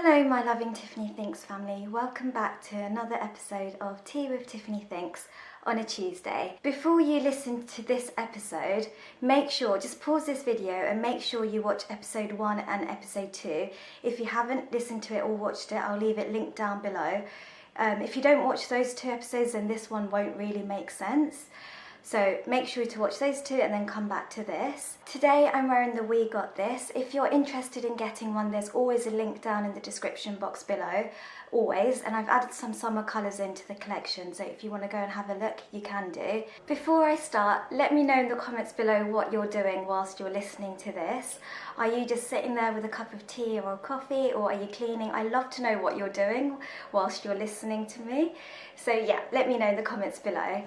Hello my loving Tiffany Thinks family, welcome back to another episode of Tea with Tiffany Thinks on a Tuesday. Before you listen to this episode, make sure, just pause this video and make sure you watch episode 1 and episode 2. If you haven't listened to it or watched it, I'll leave it linked down below. If you don't watch those 2 episodes, then this one won't really make sense. So make sure to watch those 2 and then come back to this. Today I'm wearing the We Got This. If you're interested in getting one, there's always a link down in the description box below, always. And I've added some summer colours into the collection, so if you want to go and have a look, you can do. Before I start, let me know in the comments below what you're doing whilst you're listening to this. Are you just sitting there with a cup of tea or coffee, or are you cleaning? I love to know what you're doing whilst you're listening to me. So yeah, let me know in the comments below.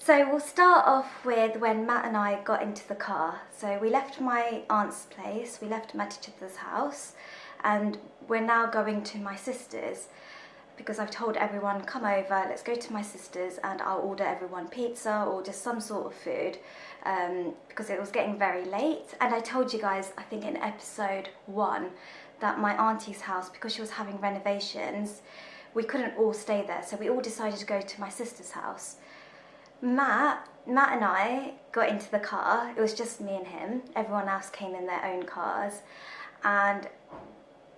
So we'll start off with when Matt and I got into the car. So we left my aunt's place, we left Match's house, and we're now going to my sister's because I've told everyone, come over, let's go to my sister's and I'll order everyone pizza or just some sort of food because it was getting very late. And I told you guys, I think in episode 1, that my auntie's house, because she was having renovations, we couldn't all stay there. So we all decided to go to my sister's house. Matt and I got into the car. It was just me and him. Everyone else came in their own cars. And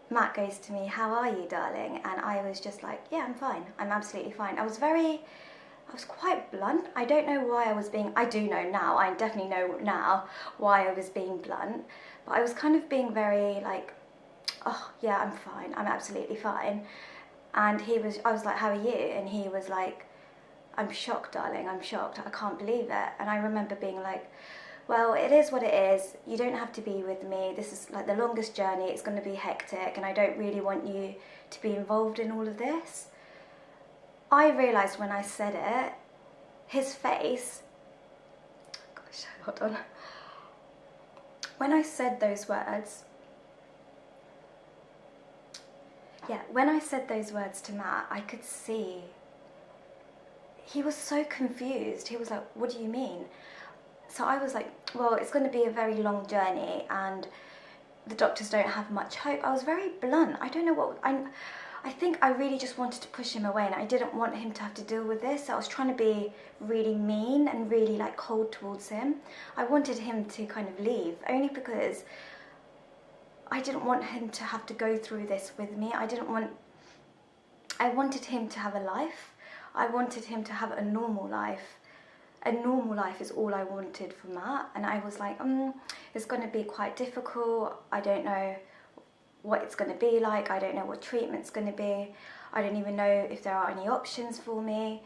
Matt goes to me, how are you, darling? And I was just like, yeah, I'm fine. I'm absolutely fine. I was quite blunt. I don't know why I was being, I do know now, I definitely know now why I was being blunt. But I was kind of being very like, oh yeah, I'm fine. I'm absolutely fine. And I was like, how are you? And he was like, I'm shocked, darling, I'm shocked, I can't believe it. And I remember being like, well, it is what it is, you don't have to be with me, this is like the longest journey, it's going to be hectic, and I don't really want you to be involved in all of this. I realised when I said it, his face, gosh, hold on, when I said those words, when I said those words to Matt, I could see he was so confused. He was like, what do you mean? So I was like, well, it's going to be a very long journey and the doctors don't have much hope. I was very blunt. I don't know what, I think I really just wanted to push him away and I didn't want him to have to deal with this. So I was trying to be really mean and really like cold towards him. I wanted him to kind of leave only because I didn't want him to have to go through this with me. I wanted him to have a life. I wanted him to have a normal life. A normal life is all I wanted for Matt. And I was like, it's going to be quite difficult. I don't know what it's going to be like. I don't know what treatment's going to be. I don't even know if there are any options for me.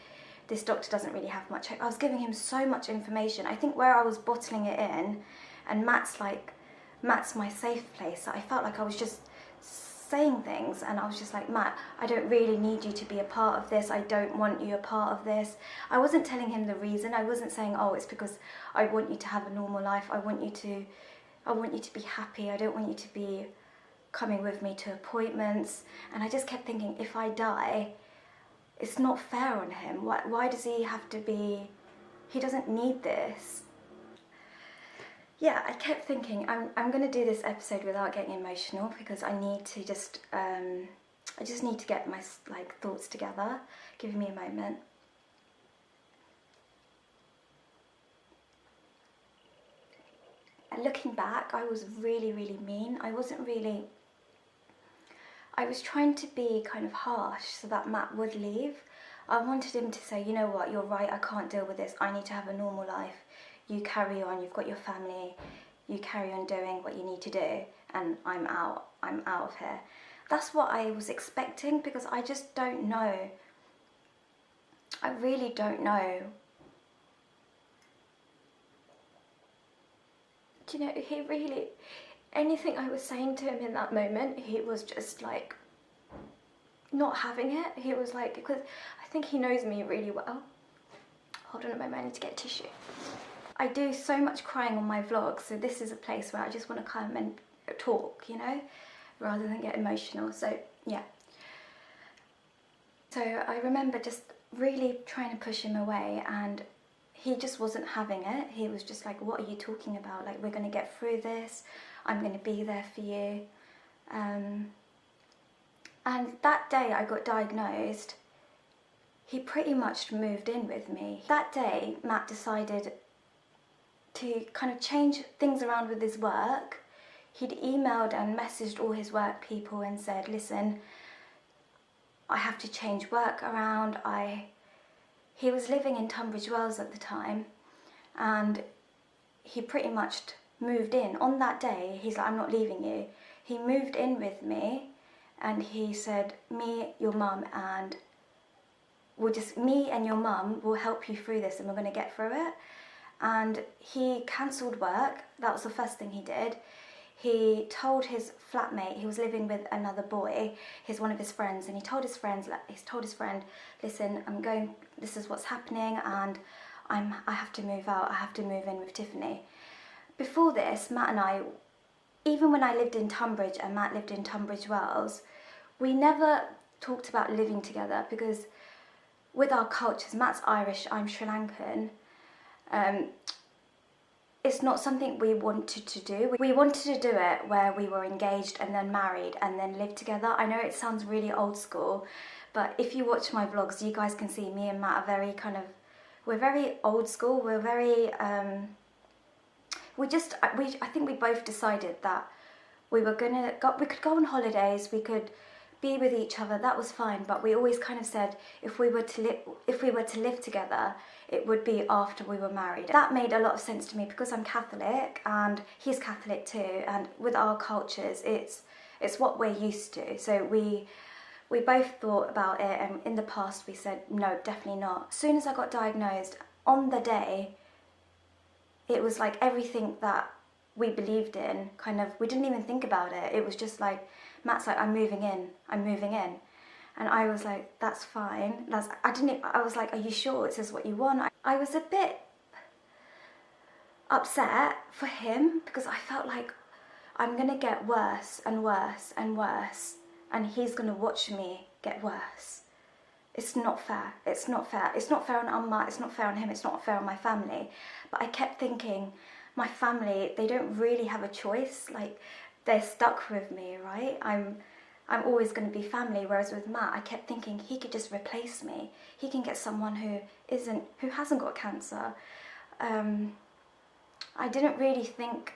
This doctor doesn't really have much hope. I was giving him so much information. I think where I was bottling it in, and Matt's my safe place. I felt like I was just saying things and I was just like, Matt, I don't really need you to be a part of this. I don't want you a part of this. I wasn't telling him the reason. I wasn't saying, oh, it's because I want you to have a normal life. I want you to be happy. I don't want you to be coming with me to appointments. And I just kept thinking, if I die, it's not fair on him. Why does he have to be, he doesn't need this. Yeah, I kept thinking, I'm going to do this episode without getting emotional because I need to just, I just need to get my thoughts together. Give me a moment. And looking back, I was really, really mean. I was trying to be kind of harsh so that Matt would leave. I wanted him to say, you know what, you're right, I can't deal with this. I need to have a normal life. You carry on, you've got your family, you carry on doing what you need to do, and I'm out of here. That's what I was expecting because I just don't know. I really don't know. Do you know, he really, anything I was saying to him in that moment, he was just like, not having it. He was like, because I think he knows me really well. Hold on a moment, I need to get a tissue. I do so much crying on my vlogs, so this is a place where I just want to come and talk, you know, rather than get emotional. So yeah. So I remember just really trying to push him away and he just wasn't having it. He was just like, what are you talking about? Like, we're going to get through this. I'm going to be there for you. And that day I got diagnosed, he pretty much moved in with me. That day, Matt decided to kind of change things around with his work. He'd emailed and messaged all his work people and said, listen, I have to change work around. He was living in Tunbridge Wells at the time, and he pretty much moved in. On that day, he's like, I'm not leaving you. He moved in with me, and he said, me, your mum, and me and your mum will help you through this, and we're going to get through it. And he cancelled work. That was the first thing he did. He told his flatmate, he was living with another boy, one of his friends, and he told his friend, listen, this is what's happening, and I have to move out, I have to move in with Tiffany. Before this, Matt and I, even when I lived in Tunbridge and Matt lived in Tunbridge Wells, we never talked about living together, because with our cultures, Matt's Irish, I'm Sri Lankan, it's not something we wanted to do. We wanted to do it where we were engaged and then married and then lived together. I know it sounds really old school, but if you watch my vlogs, you guys can see me and Matt are very we're very old school. We're very, I think we both decided that we could go on holidays, we could be with each other, that was fine, but we always kind of said if we were to live together, it would be after we were married. That made a lot of sense to me because I'm Catholic and he's Catholic too, and with our cultures it's what we're used to. So we both thought about it, and in the past we said no, definitely not. As soon as I got diagnosed, on the day, it was like everything that we believed in, we didn't even think about it. It was just like, Matt's like, I'm moving in. And I was like, that's fine. I was like, are you sure this is what you want? I was a bit upset for him because I felt like I'm gonna get worse and worse and worse, and he's gonna watch me get worse. It's not fair. It's not fair. It's not fair on Amma, it's not fair on him, it's not fair on my family. But I kept thinking, my family, they don't really have a choice. Like, they're stuck with me, right? I'm always going to be family. Whereas with Matt, I kept thinking he could just replace me. He can get someone who hasn't got cancer. I really didn't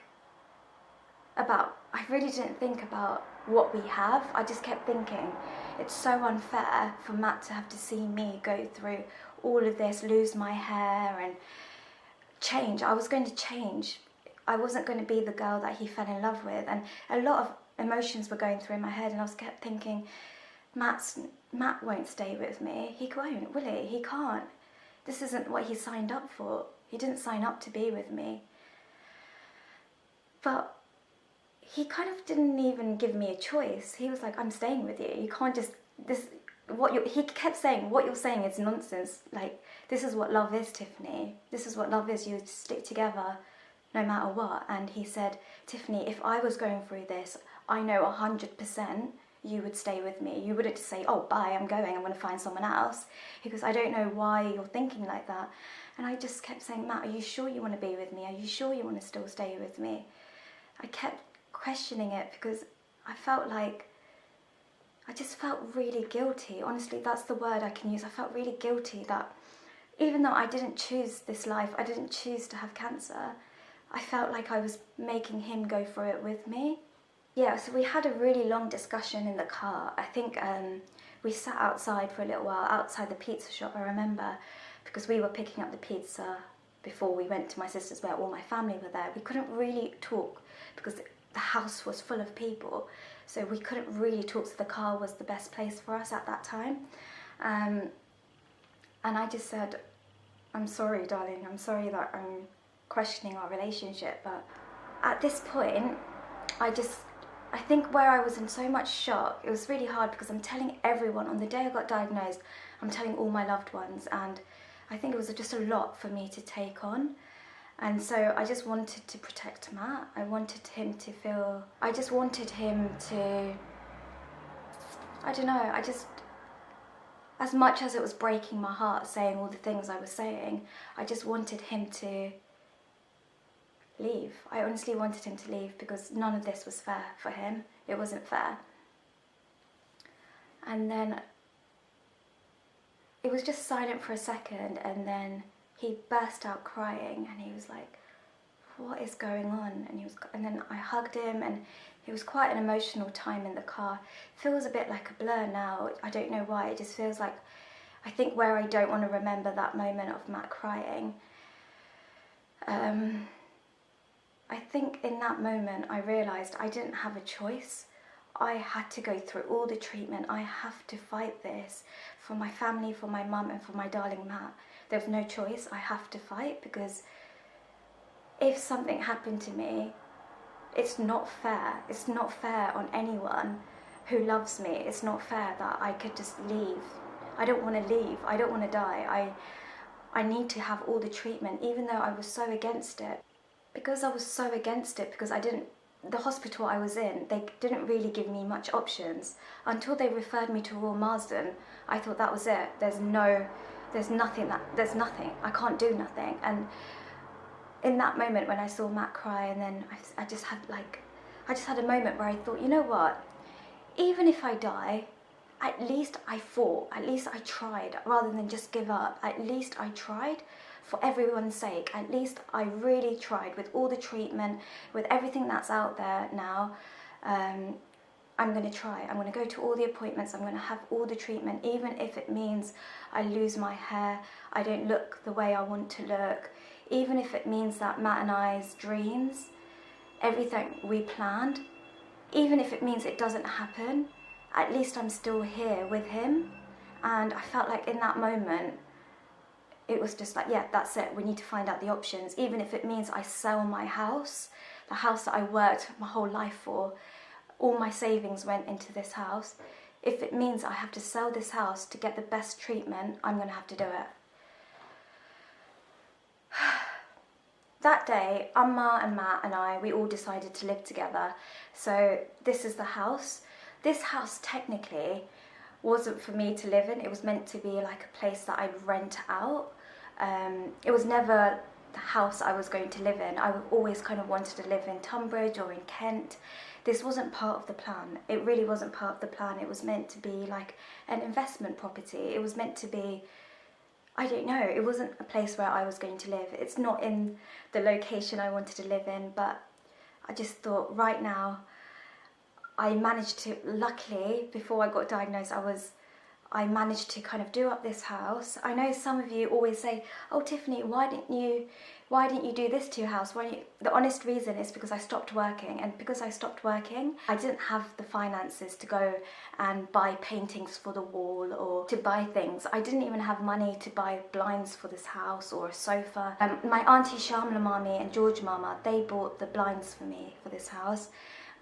think about what we have. I just kept thinking, it's so unfair for Matt to have to see me go through all of this, lose my hair and change. I was going to change. I wasn't going to be the girl that he fell in love with, and a lot of emotions were going through in my head, and I was kept thinking, Matt won't stay with me. He won't, will he? He can't. This isn't what he signed up for. He didn't sign up to be with me. But he kind of didn't even give me a choice. He was like, I'm staying with you. You can't just, he kept saying, what you're saying is nonsense. Like, this is what love is, Tiffany. This is what love is. You stick together no matter what. And he said, Tiffany, if I was going through this, I know 100% you would stay with me. You wouldn't just say, oh, bye, I'm going to find someone else. He goes, I don't know why you're thinking like that. And I just kept saying, Matt, are you sure you want to be with me? Are you sure you want to still stay with me? I kept questioning it because I just felt really guilty. Honestly, that's the word I can use. I felt really guilty that even though I didn't choose this life, I didn't choose to have cancer, I felt like I was making him go through it with me. Yeah, so we had a really long discussion in the car. I think we sat outside for a little while, outside the pizza shop, I remember, because we were picking up the pizza before we went to my sister's where all my family were there. We couldn't really talk because the house was full of people, so we couldn't really talk, so the car was the best place for us at that time. And I just said, I'm sorry, darling, I'm sorry that I'm questioning our relationship. But at this point, I think where I was in so much shock, it was really hard because I'm telling everyone. On the day I got diagnosed, I'm telling all my loved ones, and I think it was just a lot for me to take on. And so I just wanted to protect Matt. I wanted him to feel, I just wanted him to, I don't know, as much as it was breaking my heart saying all the things I was saying, I just wanted him to leave. I honestly wanted him to leave because none of this was fair for him. It wasn't fair. And then it was just silent for a second, and then he burst out crying, and he was like, what is going on? And then I hugged him, and it was quite an emotional time in the car. It feels a bit like a blur now. I don't know why. It just feels like, I think where I don't want to remember that moment of Matt crying. I think in that moment I realised I didn't have a choice. I had to go through all the treatment. I have to fight this for my family, for my mum, and for my darling Matt. There's no choice. I have to fight, because if something happened to me, it's not fair. It's not fair on anyone who loves me. It's not fair that I could just leave. I don't want to leave. I don't want to die. I need to have all the treatment, even though I was so against it. Because I was so against it, because the hospital I was in, they didn't really give me much options. Until they referred me to Royal Marsden, I thought that was it. There's nothing. I can't do nothing. And in that moment when I saw Matt cry, and then I just had a moment where I thought, you know what? Even if I die, at least I fought, at least I tried, rather than just give up. At least I tried for everyone's sake. At least I really tried with all the treatment, with everything that's out there now. I'm going to try. I'm going to go to all the appointments. I'm going to have all the treatment, even if it means I lose my hair, I don't look the way I want to look, even if it means that Matt and I's dreams, everything we planned, even if it means it doesn't happen, at least I'm still here with him. And I felt like in that moment, it was just like, yeah, that's it. We need to find out the options. Even if it means I sell my house, the house that I worked my whole life for, all my savings went into this house. If it means I have to sell this house to get the best treatment, I'm going to have to do it. That day, Amma and Matt and I, we all decided to live together. So this is the house. This house technically wasn't for me to live in. It was meant to be like a place that I'd rent out. It was never the house I was going to live in. I always kind of wanted to live in Tunbridge or in Kent. This wasn't part of the plan. It really wasn't part of the plan. It was meant to be like an investment property. It was meant to be, I don't know, it wasn't a place where I was going to live. It's not in the location I wanted to live in, but I just thought right now, I managed to, luckily, before I got diagnosed, I managed to kind of do up this house. I know some of you always say, oh Tiffany, why didn't you do this to your house? The honest reason is because I stopped working, and because I stopped working, I didn't have the finances to go and buy paintings for the wall or to buy things. I didn't even have money to buy blinds for this house or a sofa. My auntie Shamla Mami and George Mama, they bought the blinds for me for this house.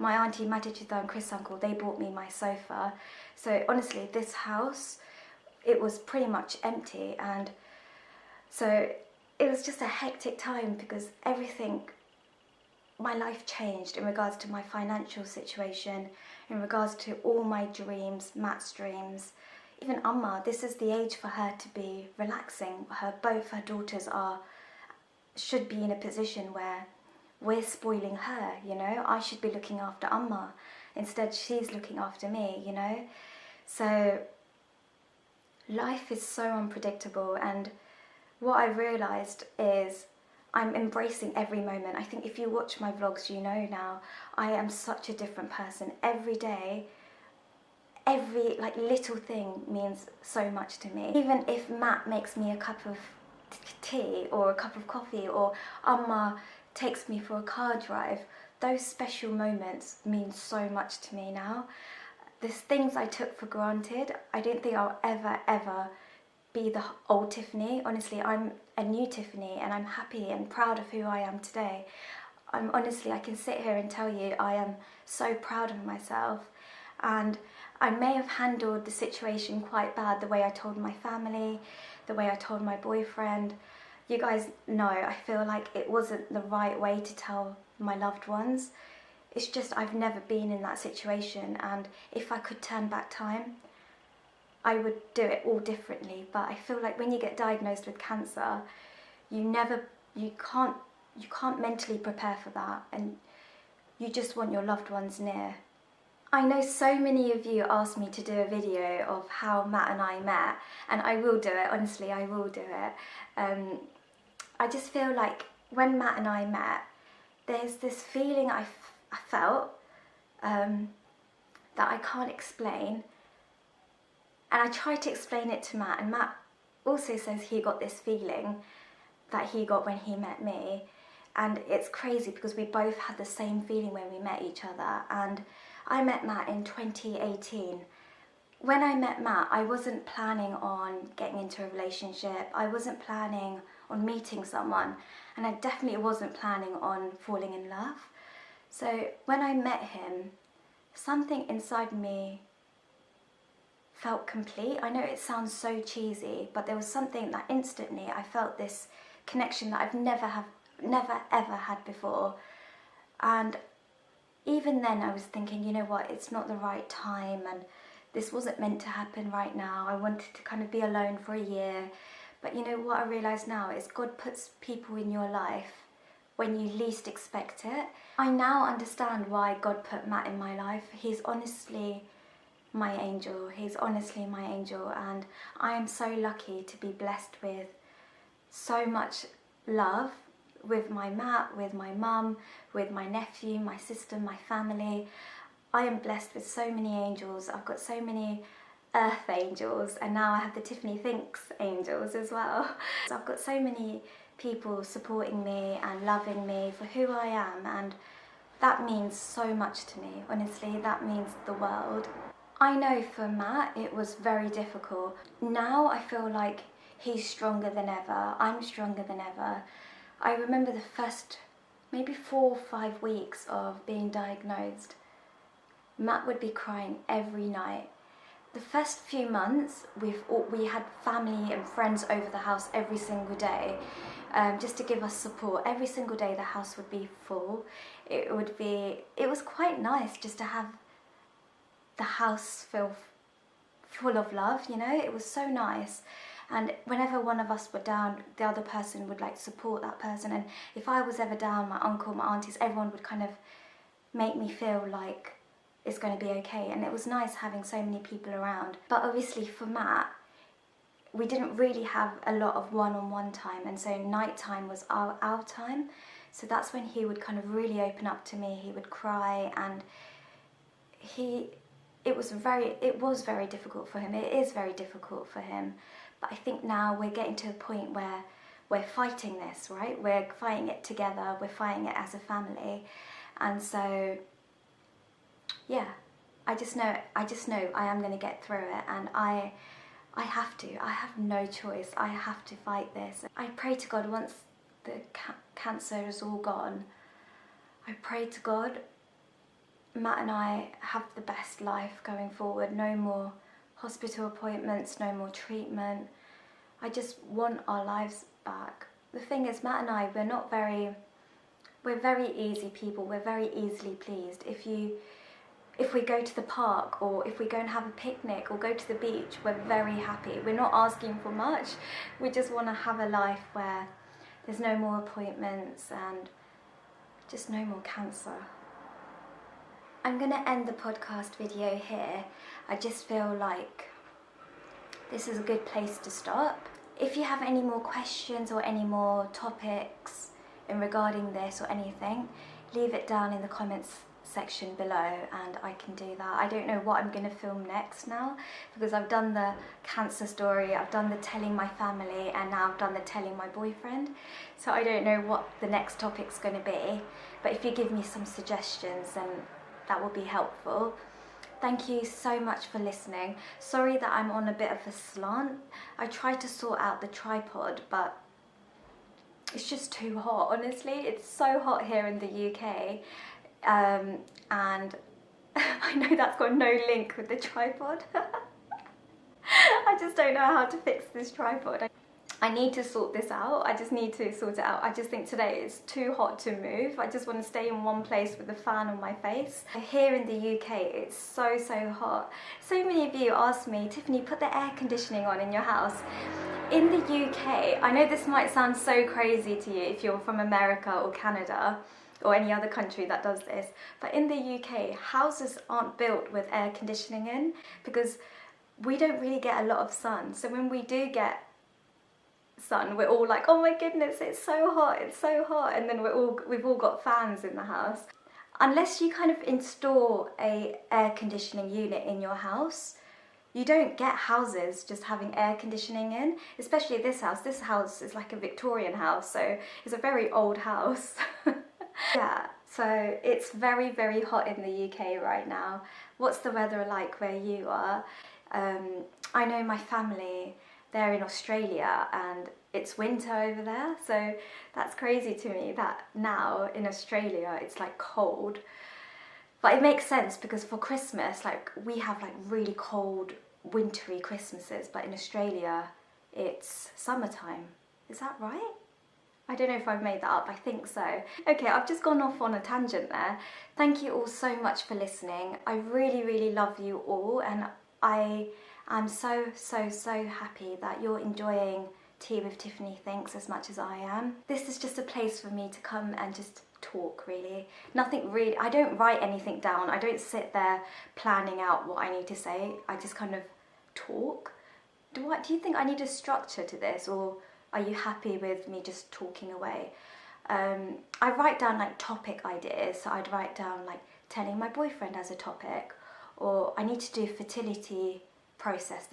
My auntie Matachita and Chris Uncle, they bought me my sofa. So honestly, this house, it was pretty much empty. And so it was just a hectic time, because my life changed in regards to my financial situation, in regards to all my dreams, Matt's dreams. Even Amma, this is the age for her to be relaxing. Both her daughters should be in a position where we're spoiling her, you know. I should be looking after Amma. Instead, she's looking after me, you know. So life is so unpredictable, and what I realised is I'm embracing every moment. I think if you watch my vlogs, you know now, I am such a different person. Every day, every little thing means so much to me. Even if Matt makes me a cup of tea or a cup of coffee, or Amma takes me for a car drive, those special moments mean so much to me now. There's things I took for granted. I don't think I'll ever be the old Tiffany. Honestly, I'm a new Tiffany, and I'm happy and proud of who I am today. I can sit here and tell you I am so proud of myself. And I may have handled the situation quite bad, the way I told my family, the way I told my boyfriend. You guys know, I feel like it wasn't the right way to tell my loved ones. It's just I've never been in that situation, and if I could turn back time, I would do it all differently. But I feel like when you get diagnosed with cancer, you can't mentally prepare for that, and you just want your loved ones near. I know so many of you asked me to do a video of how Matt and I met, and I will do it, honestly, I will do it. I just feel like when Matt and I met, there's this feeling I felt that I can't explain, and I tried to explain it to Matt, and Matt also says he got this feeling that he got when he met me, and it's crazy because we both had the same feeling when we met each other. And I met Matt in 2018. When I met Matt, I wasn't planning on getting into a relationship. I wasn't planning on meeting someone, and I definitely wasn't planning on falling in love. So when I met him, something inside me felt complete. I know it sounds so cheesy, but there was something that instantly I felt this connection that I've never ever had before. And even then I was thinking, you know what, it's not the right time, and this wasn't meant to happen right now. I wanted to kind of be alone for a year. But you know what I realise now is God puts people in your life when you least expect it. I now understand why God put Matt in my life. He's honestly my angel. He's honestly my angel, and I am so lucky to be blessed with so much love with my Matt, with my mum, with my nephew, my sister, my family. I am blessed with so many angels. I've got so many earth angels, and now I have the Tiffany Thinks angels as well. So I've got so many people supporting me and loving me for who I am, and that means so much to me. Honestly, that means the world. I know for Matt it was very difficult. Now I feel like he's stronger than ever. I'm stronger than ever. I remember the first maybe 4 or 5 weeks of being diagnosed, Matt would be crying every night. The first few months, we had family and friends over the house every single day, just to give us support. Every single day the house would be full. It was quite nice just to have the house full of love, you know. It was so nice. And whenever one of us were down, the other person would like support that person. And if I was ever down, my uncle, my aunties, everyone would kind of make me feel like it's going to be okay. And it was nice having so many people around. But obviously for Matt, we didn't really have a lot of one-on-one time, and so nighttime was our time. So that's when he would kind of really open up to me. He would cry, and it was very difficult for him. It is very difficult for him. But I think now we're getting to a point where we're fighting this, right? We're fighting it together, we're fighting it as a family. And so, yeah, I just know I am going to get through it, and I have no choice. I have to fight this. I pray to God, once the cancer is all gone, I pray to God Matt and I have the best life going forward. No more hospital appointments, no more treatment. I just want our lives back. The thing is, Matt and I, we're very easy people. We're very easily pleased. If we go to the park, or if we go and have a picnic or go to the beach, we're very happy. We're not asking for much. We just want to have a life where there's no more appointments and just no more cancer. I'm going to end the podcast video here. I just feel like this is a good place to stop. If you have any more questions or any more topics in regarding this or anything, leave it down in the comments section below and I can do that. I don't know what I'm going to film next now, because I've done the cancer story, I've done the telling my family, and now I've done the telling my boyfriend. So I don't know what the next topic's going to be, but if you give me some suggestions, then that will be helpful. Thank you so much for listening. Sorry that I'm on a bit of a slant. I tried to sort out the tripod, but it's just too hot, honestly. It's so hot here in the UK. And I know that's got no link with the tripod. I just don't know how to fix this tripod. I need to sort this out. I just need to sort it out. I just think today it's too hot to move. I just want to stay in one place with a fan on my face. Here in the UK, it's so hot. So many of you asked me, Tiffany, put the air conditioning on in your house. In the UK, I know this might sound so crazy to you if you're from America or Canada, or any other country that does this. But in the UK, houses aren't built with air conditioning in because we don't really get a lot of sun. So when we do get sun, we're all like, oh my goodness, it's so hot, it's so hot. And then we've all got fans in the house. Unless you kind of install a air conditioning unit in your house, you don't get houses just having air conditioning in, especially this house. This house is like a Victorian house, so it's a very old house. Yeah, so it's very, very hot in the UK right now. What's the weather like where you are? I know my family, they're in Australia and it's winter over there, so that's crazy to me that now in Australia it's like cold. But it makes sense because for Christmas, like we have like really cold, wintry Christmases, but in Australia it's summertime. Is that right? I don't know if I've made that up, I think so. Okay, I've just gone off on a tangent there. Thank you all so much for listening. I really, really love you all, and I am so, so, so happy that you're enjoying Tea with Tiffany Thinks as much as I am. This is just a place for me to come and just talk, really. Nothing really, I don't write anything down. I don't sit there planning out what I need to say. I just kind of talk. Do you think I need a structure to this, or are you happy with me just talking away? I write down like topic ideas, so I'd write down like telling my boyfriend as a topic, or I need to do the fertility process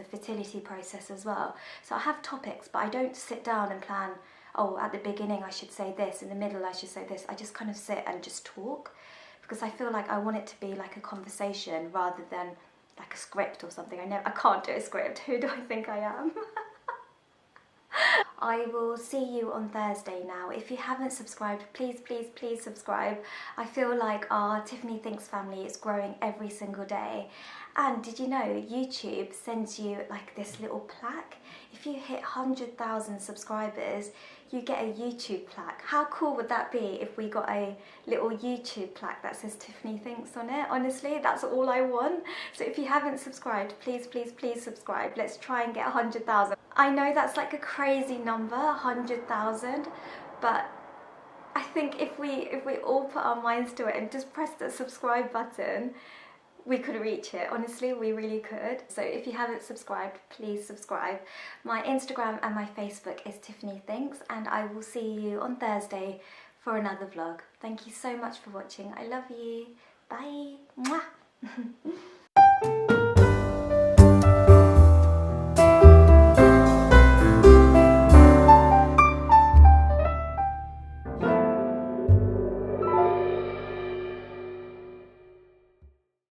as well. So I have topics, but I don't sit down and plan, oh, at the beginning I should say this, in the middle I should say this. I just kind of sit and just talk, because I feel like I want it to be like a conversation rather than like a script or something. I can't do a script. Who do I think I am? I will see you on Thursday now. If you haven't subscribed, please, please, please subscribe. I feel like our Tiffany Thinks family is growing every single day. And did you know YouTube sends you like this little plaque? If you hit 100,000 subscribers, you get a YouTube plaque. How cool would that be if we got a little YouTube plaque that says Tiffany Thinks on it? Honestly, that's all I want. So if you haven't subscribed, please, please, please subscribe. Let's try and get 100,000. I know that's like a crazy number, 100,000, but I think if we all put our minds to it and just press the subscribe button, we could reach it. Honestly, we really could. So if you haven't subscribed, please subscribe. My Instagram and my Facebook is Tiffany Thinks, and I will see you on Thursday for another vlog. Thank you so much for watching. I love you. Bye. Mwah.